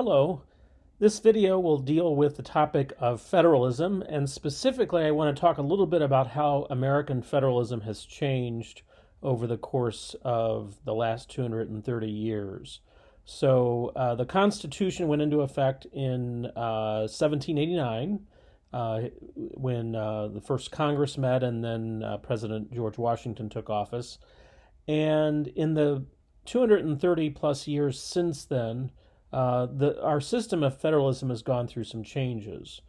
Hello. This video will deal with the topic of federalism, and specifically I want to talk a little bit about how American federalism has changed over the course of the last 230 years. The Constitution went into effect in 1789 when the first Congress met and then President George Washington took office. And in the 230 plus years since then, our system of federalism has gone through some changes.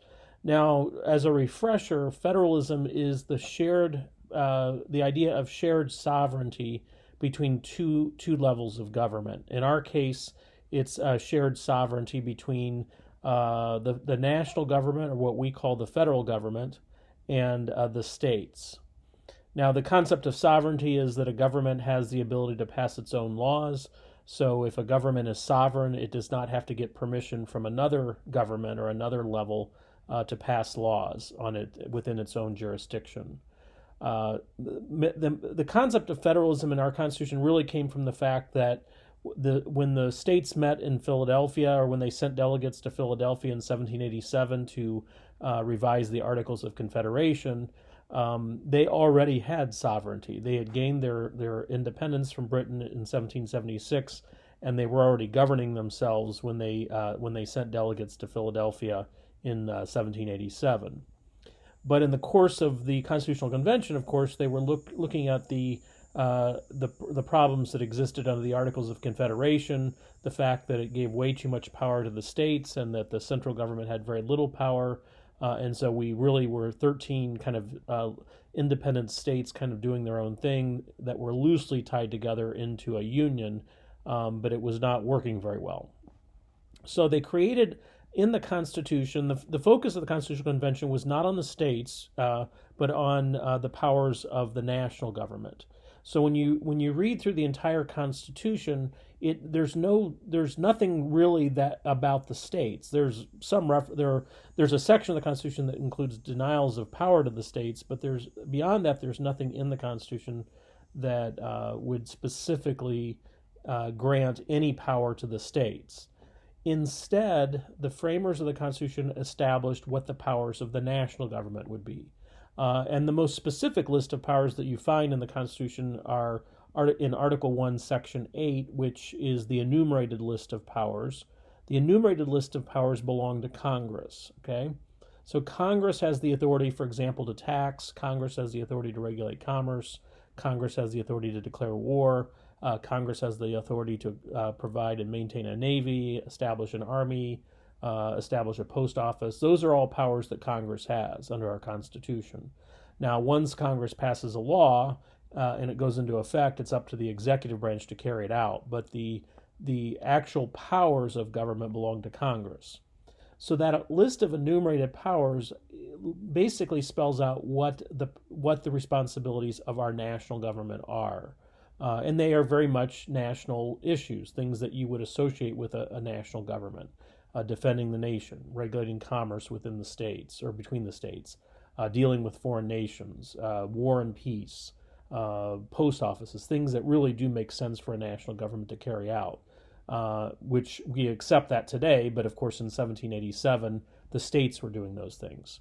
Now, as a refresher, federalism is the idea of shared sovereignty between two levels of government. In our case, it's shared sovereignty between the national government, or what we call the federal government, and the states. Now, the concept of sovereignty is that a government has the ability to pass its own laws. So if a government is sovereign, it does not have to get permission from another government or another level to pass laws on it within its own jurisdiction. The concept of federalism in our Constitution really came from the fact that when the states met in Philadelphia, or when they sent delegates to Philadelphia in 1787 to revise the Articles of Confederation, they already had sovereignty. They had gained their independence from Britain in 1776, and they were already governing themselves when they sent delegates to Philadelphia in 1787. But in the course of the Constitutional Convention, of course, they were looking at the problems that existed under the Articles of Confederation, the fact that it gave way too much power to the states and that the central government had very little power. And so we really were 13 kind of independent states kind of doing their own thing that were loosely tied together into a union, but it was not working very well. So they created in the Constitution, the focus of the Constitutional Convention was not on the states, but on the powers of the national government. So when you read through the entire Constitution, there's nothing really that about the states. There's a section of the Constitution that includes denials of power to the states, but beyond that there's nothing in the Constitution that would specifically grant any power to the states. Instead, the framers of the Constitution established what the powers of the national government would be. And the most specific list of powers that you find in the Constitution are in Article 1, Section 8, which is the enumerated list of powers. The enumerated list of powers belong to Congress, okay? So Congress has the authority, for example, to tax. Congress has the authority to regulate commerce. Congress has the authority to declare war. Congress has the authority to provide and maintain a navy, establish an army, establish a post office. Those are all powers that Congress has under our Constitution. Now, once Congress passes a law and it goes into effect, it's up to the executive branch to carry it out. But the actual powers of government belong to Congress. So that list of enumerated powers basically spells out what the responsibilities of our national government are. And they are very much national issues, things that you would associate with a national government. Defending the nation, regulating commerce within the states or between the states, dealing with foreign nations, war and peace, post offices, things that really do make sense for a national government to carry out, which we accept that today, but of course in 1787, the states were doing those things.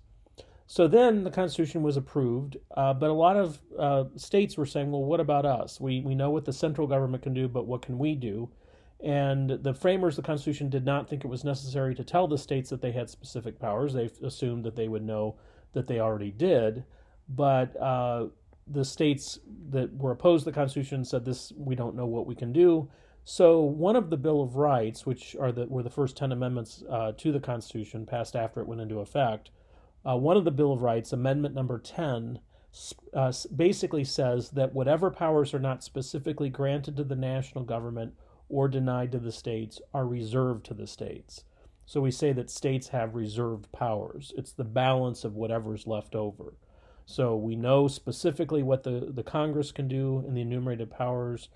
So then the Constitution was approved, but a lot of states were saying, well, what about us? We know what the central government can do, but what can we do? And the framers of the Constitution did not think it was necessary to tell the states that they had specific powers. They assumed that they would know that they already did. But the states that were opposed to the Constitution said, we don't know what we can do. So one of the Bill of Rights, which were the first 10 amendments to the Constitution, passed after it went into effect, one of the Bill of Rights, Amendment number 10, basically says that whatever powers are not specifically granted to the national government or denied to the states are reserved to the states. So we say that states have reserved powers. It's the balance of whatever's left over. So we know specifically what the Congress can do in the enumerated powers.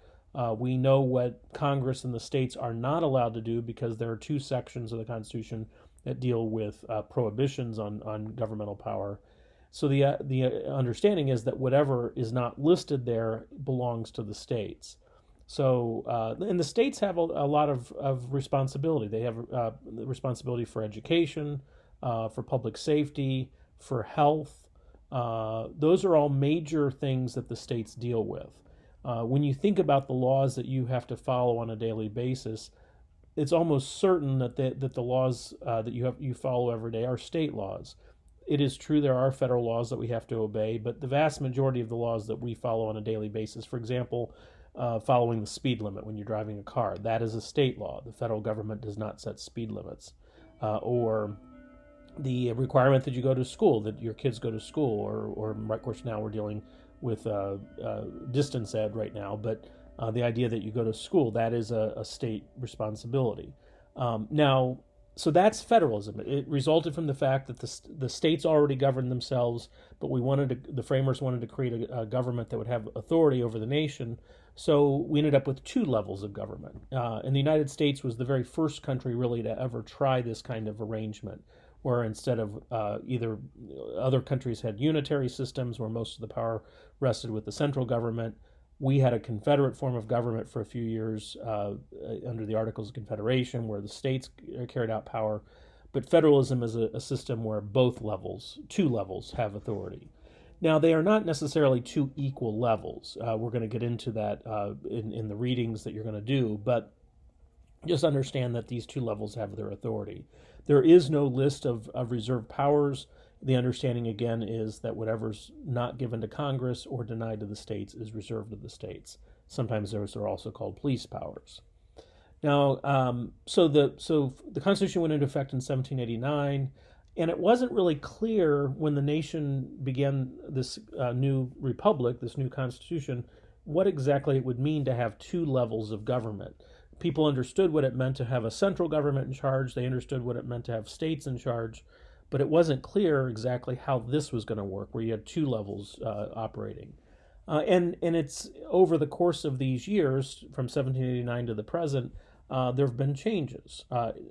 We know what Congress and the states are not allowed to do because there are two sections of the Constitution that deal with prohibitions on governmental power. So the understanding is that whatever is not listed there belongs to the states. So, and the states have a lot of responsibility. They have the responsibility for education, for public safety, for health. Those are all major things that the states deal with. When you think about the laws that you have to follow on a daily basis, it's almost certain that the laws that you follow every day are state laws. It is true there are federal laws that we have to obey, but the vast majority of the laws that we follow on a daily basis, for example, following the speed limit when you're driving a car, that is a state law. The federal government does not set speed limits. Or the requirement that you go to school, that your kids go to school, or of course now we're dealing with distance ed right now, but the idea that you go to school, that is a state responsibility. Now, so that's federalism. It resulted from the fact that the states already governed themselves, but the framers wanted to create a government that would have authority over the nation. So we ended up with two levels of government. And the United States was the very first country really to ever try this kind of arrangement, where instead of either other countries had unitary systems where most of the power rested with the central government. We had a confederate form of government for a few years under the Articles of Confederation, where the states carried out power. But federalism is a system where two levels, have authority. Now, they are not necessarily two equal levels. We're going to get into that in the readings that you're going to do, but just understand that these two levels have their authority. There is no list of reserved powers. The understanding, again, is that whatever's not given to Congress or denied to the states is reserved to the states. Sometimes those are also called police powers. Now, so the Constitution went into effect in 1789, and it wasn't really clear when the nation began this new republic, this new Constitution, what exactly it would mean to have two levels of government. People understood what it meant to have a central government in charge. They understood what it meant to have states in charge. But it wasn't clear exactly how this was going to work, where you had two levels operating. And it's over the course of these years, from 1789 to the present, there have been changes.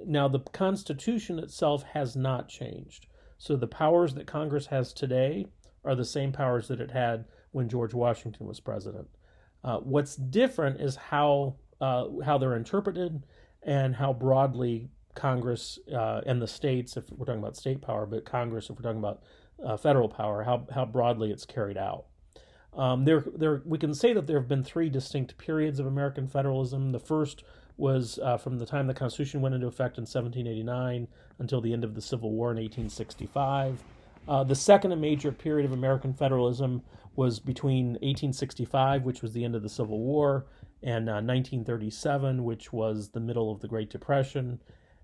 Now, the Constitution itself has not changed. So the powers that Congress has today are the same powers that it had when George Washington was president. What's different is how they're interpreted and how broadly Congress and the states, if we're talking about state power, but Congress, if we're talking about federal power, how broadly it's carried out. We can say that there have been three distinct periods of American federalism. The first was from the time the Constitution went into effect in 1789 until the end of the Civil War in 1865. The second major period of American federalism was between 1865, which was the end of the Civil War, and 1937, which was the middle of the Great Depression.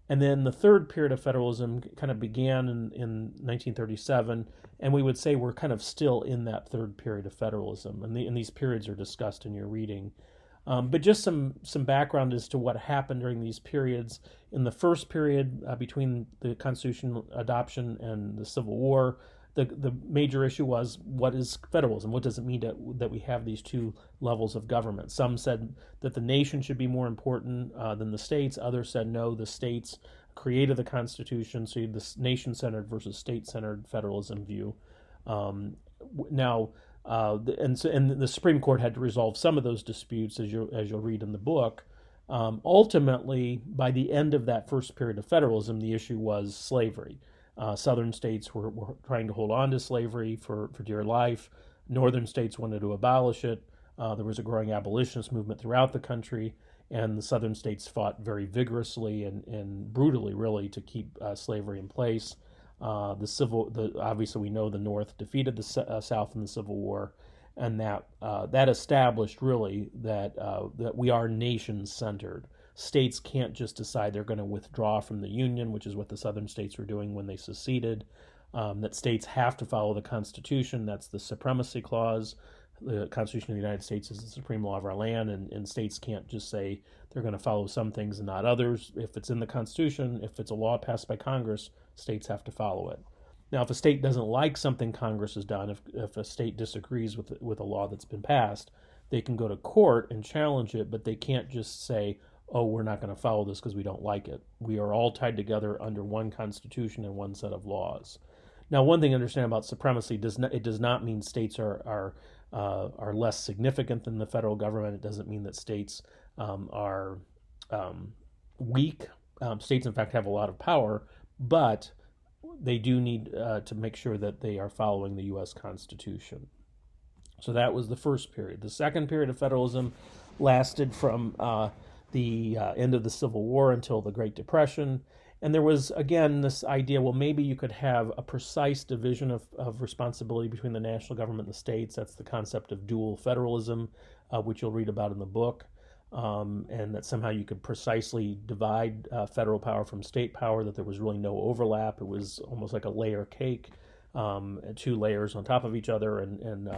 And then the third period of federalism kind of began in 1937, and we would say we're kind of still in that third period of federalism. And these periods are discussed in your reading. But just some background as to what happened during these periods. In the first period, between the Constitution adoption and the Civil War, the major issue was, what is federalism? What does it mean that we have these two levels of government? Some said that the nation should be more important than the states. Others said no, the states created the Constitution, so you have this nation-centered versus state-centered federalism view. And the Supreme Court had to resolve some of those disputes, as you'll read in the book. Ultimately, by the end of that first period of federalism, the issue was slavery. Southern states were trying to hold on to slavery for dear life. Northern states wanted to abolish it. There was a growing abolitionist movement throughout the country, and the southern states fought very vigorously and brutally, really, to keep slavery in place. Obviously, we know the North defeated the South in the Civil War, and that established really that we are nation-centered. States can't just decide they're going to withdraw from the Union, which is what the southern states were doing when they seceded. That states have to follow the Constitution. That's the Supremacy Clause. The Constitution of the United States is the supreme law of our land, and states can't just say they're going to follow some things and not others. If it's in the Constitution, if it's a law passed by Congress, states have to follow it. Now, if a state doesn't like something Congress has done, if a state disagrees with a law that's been passed, they can go to court and challenge it, but they can't just say, oh, we're not going to follow this because we don't like it. We are all tied together under one Constitution and one set of laws. Now, one thing to understand about supremacy, it does not mean states are are less significant than the federal government. It doesn't mean that states are weak. States, in fact, have a lot of power, but they do need to make sure that they are following the U.S. Constitution. So that was the first period. The second period of federalism lasted from the end of the Civil War until the Great Depression. And there was, again, this idea, well, maybe you could have a precise division of responsibility between the national government and the states. That's the concept of dual federalism, which you'll read about in the book. And that somehow you could precisely divide federal power from state power, that there was really no overlap. It was almost like a layer cake, two layers on top of each other, and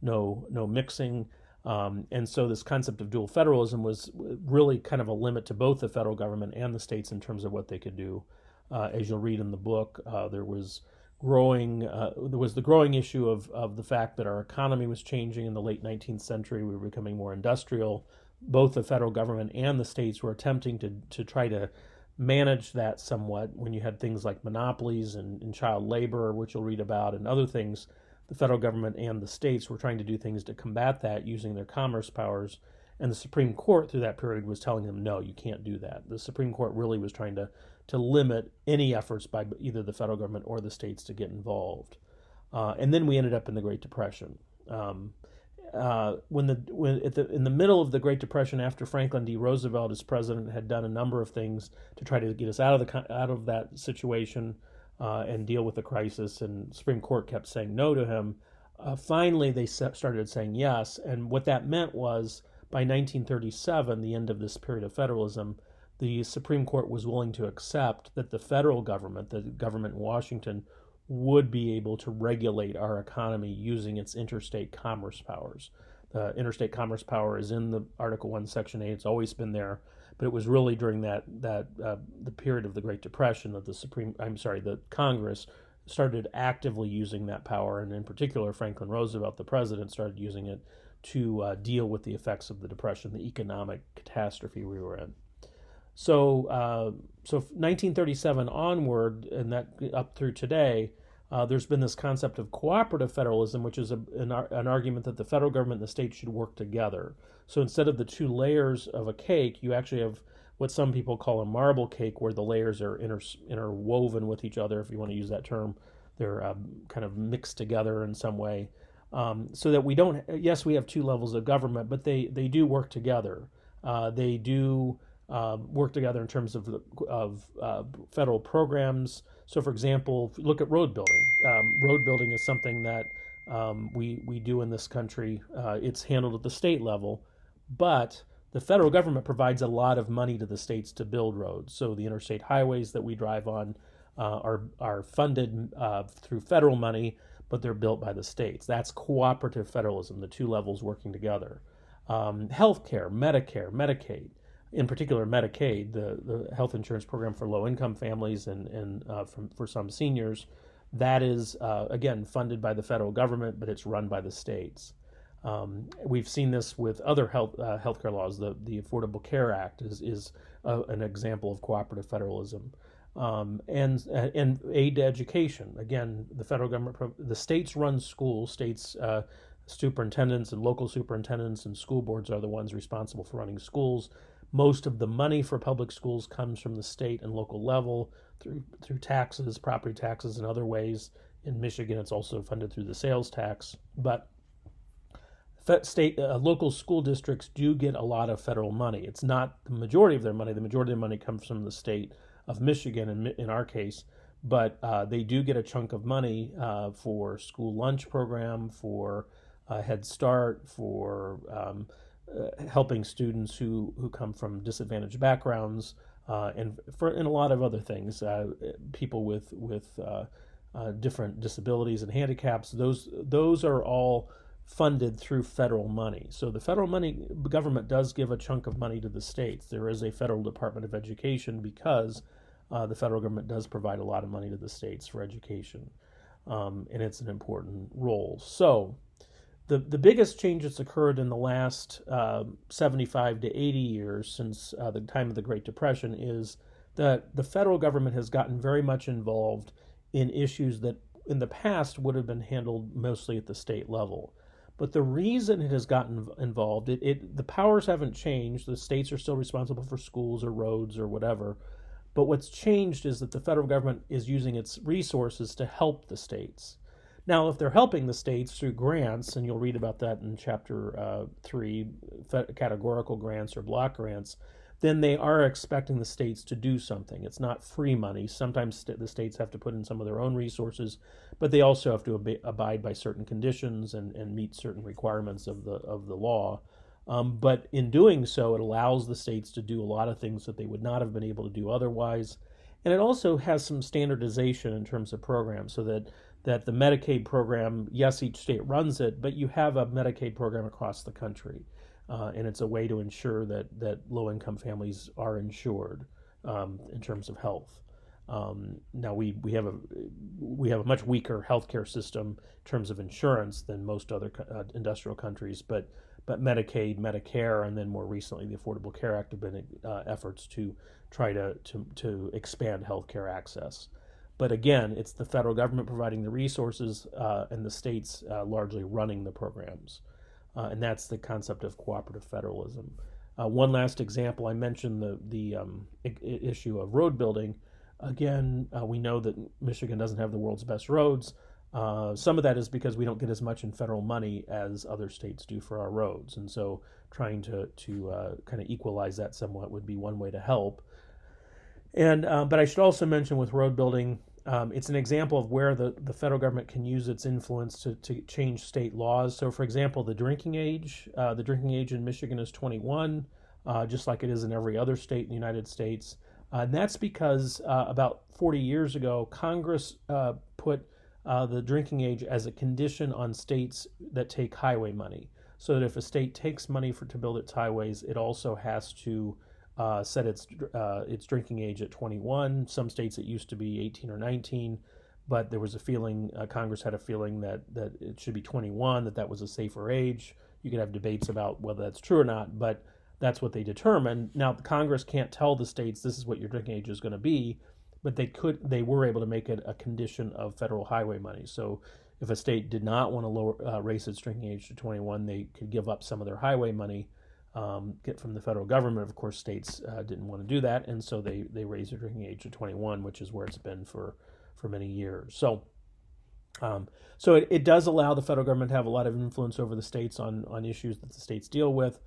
no mixing. And so this concept of dual federalism was really kind of a limit to both the federal government and the states in terms of what they could do. As you'll read in the book, there was the growing issue of the fact that our economy was changing in the late 19th century. We were becoming more industrial. Both the federal government and the states were attempting to try to manage that somewhat when you had things like monopolies and child labor, which you'll read about, and other things. The federal government and the states were trying to do things to combat that using their commerce powers. And the Supreme Court through that period was telling them, no, you can't do that. The Supreme Court really was trying to limit any efforts by either the federal government or the states to get involved. And then we ended up in the Great Depression. In the middle of the Great Depression, after Franklin D. Roosevelt as president had done a number of things to try to get us out of that situation and deal with the crisis, and the Supreme Court kept saying no to him. Finally, they started saying yes, and what that meant was by 1937, the end of this period of federalism, the Supreme Court was willing to accept that the federal government, the government in Washington, would be able to regulate our economy using its interstate commerce powers. The interstate commerce power is in the Article 1, Section 8. It's always been there, but it was really during the period of the Great Depression that the Congress started actively using that power, and in particular, Franklin Roosevelt, the president, started using it to deal with the effects of the Depression, the economic catastrophe we were in. So 1937 onward, and that up through today, there's been this concept of cooperative federalism, which is an argument that the federal government and the state should work together. So instead of the two layers of a cake, you actually have what some people call a marble cake, where the layers are interwoven with each other, if you want to use that term. They're kind of mixed together in some way, so that we don't. Yes, we have two levels of government, but they do work together. They do work together in terms of federal programs. So, for example, look at road building. Road building is something that we do in this country. It's handled at the state level, but the federal government provides a lot of money to the states to build roads. So the interstate highways that we drive on are funded through federal money, but they're built by the states. That's cooperative federalism, the two levels working together. Healthcare, Medicare, Medicaid. In particular, Medicaid, the health insurance program for low-income families and for some seniors, that is, again, funded by the federal government, but it's run by the states. We've seen this with other healthcare laws. The Affordable Care Act is an example of cooperative federalism. And aid to education. Again, the federal government, the states run schools. States superintendents and local superintendents and school boards are the ones responsible for running schools. Most of the money for public schools comes from the state and local level through taxes, property taxes, and other ways. In Michigan, it's also funded through the sales tax. But local school districts do get a lot of federal money. It's not the majority of their money. The majority of their money comes from the state of Michigan, in our case. But they do get a chunk of money for school lunch program, for Head Start, for helping students who come from disadvantaged backgrounds, and a lot of other things. People with different disabilities and handicaps. Those are all funded through federal money. So the federal government does give a chunk of money to the states. There is a federal Department of Education because the federal government does provide a lot of money to the states for education, and it's an important role. So the biggest change that's occurred in the last 75 to 80 years since the time of the Great Depression is that the federal government has gotten very much involved in issues that in the past would have been handled mostly at the state level. But the reason it has gotten involved, the powers haven't changed. The states are still responsible for schools or roads or whatever. But what's changed is that the federal government is using its resources to help the states. Now, if they're helping the states through grants, and you'll read about that in Chapter 3, categorical grants or block grants, then they are expecting the states to do something. It's not free money. Sometimes the states have to put in some of their own resources, but they also have to abide by certain conditions and meet certain requirements of the law. But in doing so, it allows the states to do a lot of things that they would not have been able to do otherwise. And it also has some standardization in terms of programs, so that the Medicaid program, yes, each state runs it, but you have a Medicaid program across the country. And it's a way to ensure that low-income families are insured in terms of health. Now we have a much weaker healthcare system in terms of insurance than most other industrial countries, but Medicaid, Medicare, and then more recently the Affordable Care Act have been efforts to try to expand healthcare access. But again, it's the federal government providing the resources and the states largely running the programs. And that's the concept of cooperative federalism. One last example, I mentioned the issue of road building. Again, we know that Michigan doesn't have the world's best roads. Some of that is because we don't get as much in federal money as other states do for our roads. And so trying to kind of equalize that somewhat would be one way to help. And but I should also mention with road building, it's an example of where the federal government can use its influence to change state laws. So, for example, the drinking age in Michigan is 21, just like it is in every other state in the United States. And that's because about 40 years ago, Congress put the drinking age as a condition on states that take highway money. So that if a state takes money to build its highways, it also has to set its drinking age at 21. Some states it used to be 18 or 19, but there was a feeling, Congress had a feeling that it should be 21, that was a safer age. You could have debates about whether that's true or not, but that's what they determined. Now, Congress can't tell the states this is what your drinking age is going to be, but they were able to make it a condition of federal highway money. So if a state did not want to raise its drinking age to 21, they could give up some of their highway money, get from the federal government. Of course, states didn't want to do that, and so they raised the drinking age to 21, which is where it's been for many years. So it does allow the federal government to have a lot of influence over the states on issues that the states deal with.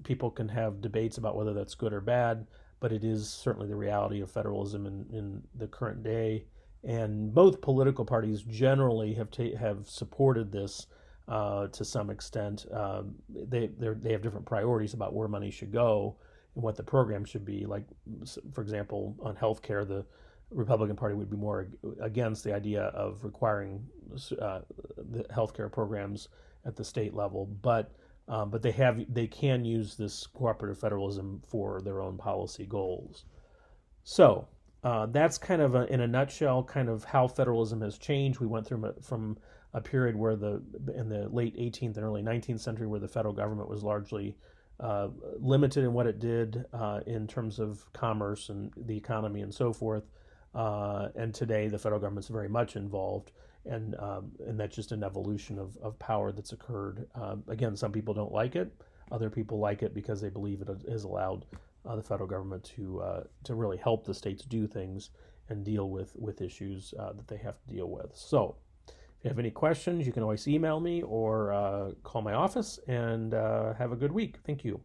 People can have debates about whether that's good or bad, but it is certainly the reality of federalism in the current day. And both political parties generally have supported this to some extent. They have different priorities about where money should go and what the program should be. Like, for example, on healthcare, the Republican Party would be more against the idea of requiring the healthcare programs at the state level, but they can use this cooperative federalism for their own policy goals. So that's kind of in a nutshell, kind of how federalism has changed. We went from a period where in the late 18th and early 19th century, where the federal government was largely limited in what it did in terms of commerce and the economy and so forth. And today, the federal government's very much involved, and that's just an evolution of power that's occurred. Again, some people don't like it. Other people like it because they believe it has allowed the federal government to really help the states do things and deal with issues that they have to deal with. So, if you have any questions, you can always email me or call my office, and have a good week. Thank you.